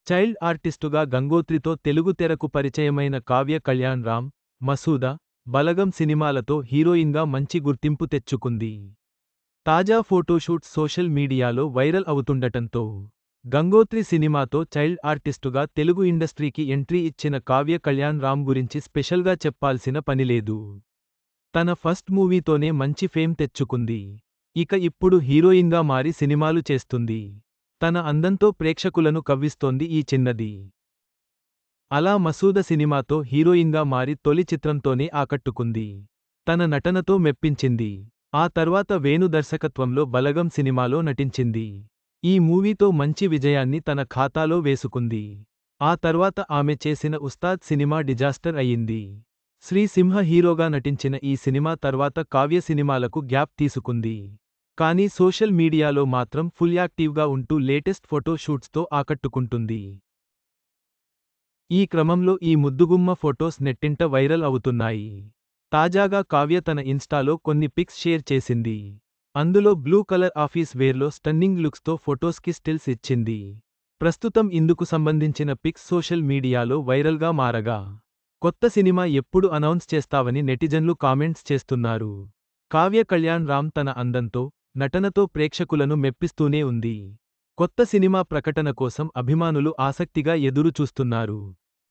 Child ఆర్టిస్టుగా గంగోత్రితో Telugu తెరకు పరిచయమైన కావ్య కళ్యాణ్ రామ్, మసూద, బలగం సినిమాలతో హీరోయిన్గా మంచి గుర్తింపు తెచ్చుకుంది. తాజా ఫోటోషూట్స్ సోషల్ మీడియాలో వైరల్ అవుతుండటంతో, గంగోత్రి సినిమాతో చైల్డ్ ఆర్టిస్టుగా తెలుగు ఇండస్ట్రీకి ఎంట్రీ ఇచ్చిన కావ్య కళ్యాణ్ రామ్ గురించి స్పెషల్గా చెప్పాల్సిన పనిలేదు. తన ఫస్ట్ మూవీతోనే మంచి ఫేమ్ తెచ్చుకుంది. ఇక ఇప్పుడు హీరోయిన్గా మారి సినిమాలు చేస్తుంది. తన అందంతో ప్రేక్షకులను కవ్విస్తోంది ఈ చిన్నది. అలా మసూద సినిమాతో హీరోయిన్గా మారి తొలి చిత్రంతోనే ఆకట్టుకుంది. తన నటనతో మెప్పించింది. ఆ తర్వాత వేణు దర్శకత్వంలో బలగం సినిమాలో నటించింది. ఈ మూవీతో మంచి విజయాన్ని తన ఖాతాలో వేసుకుంది. ఆ తర్వాత ఆమె చేసిన ఉస్తాద్ సినిమా డిజాస్టర్ అయింది. శ్రీ సింహ హీరోగా నటించిన ఈ సినిమా తర్వాత కావ్య సినిమాలకు గ్యాప్ తీసుకుంది. కానీ సోషల్ మీడియాలో మాత్రం ఫుల్ యాక్టివ్గా ఉంటూ లేటెస్ట్ ఫోటో షూట్స్తో ఆకట్టుకుంటుంది. ఈ క్రమంలో ఈ ముద్దుగుమ్మ ఫొటోస్ నెట్టింట వైరల్ అవుతున్నాయి. తాజాగా కావ్య తన ఇన్స్టాలో కొన్ని పిక్స్ షేర్ చేసింది. అందులో బ్లూ కలర్ ఆఫీస్ వేర్లో స్టన్నింగ్ లుక్స్తో ఫొటోస్కి స్టిల్స్ ఇచ్చింది. ప్రస్తుతం ఇందుకు సంబంధించిన పిక్స్ సోషల్ మీడియాలో వైరల్గా మారగా, కొత్త సినిమా ఎప్పుడు అనౌన్స్ చేస్తావని నెటిజన్లు కామెంట్స్ చేస్తున్నారు. కావ్య కళ్యాణ్ రామ్ తన అందంతో, నటనతో ప్రేక్షకులను మెప్పిస్తూనే ఉంది. కొత్త సినిమా ప్రకటన కోసం అభిమానులు ఆసక్తిగా ఎదురు చూస్తున్నారు.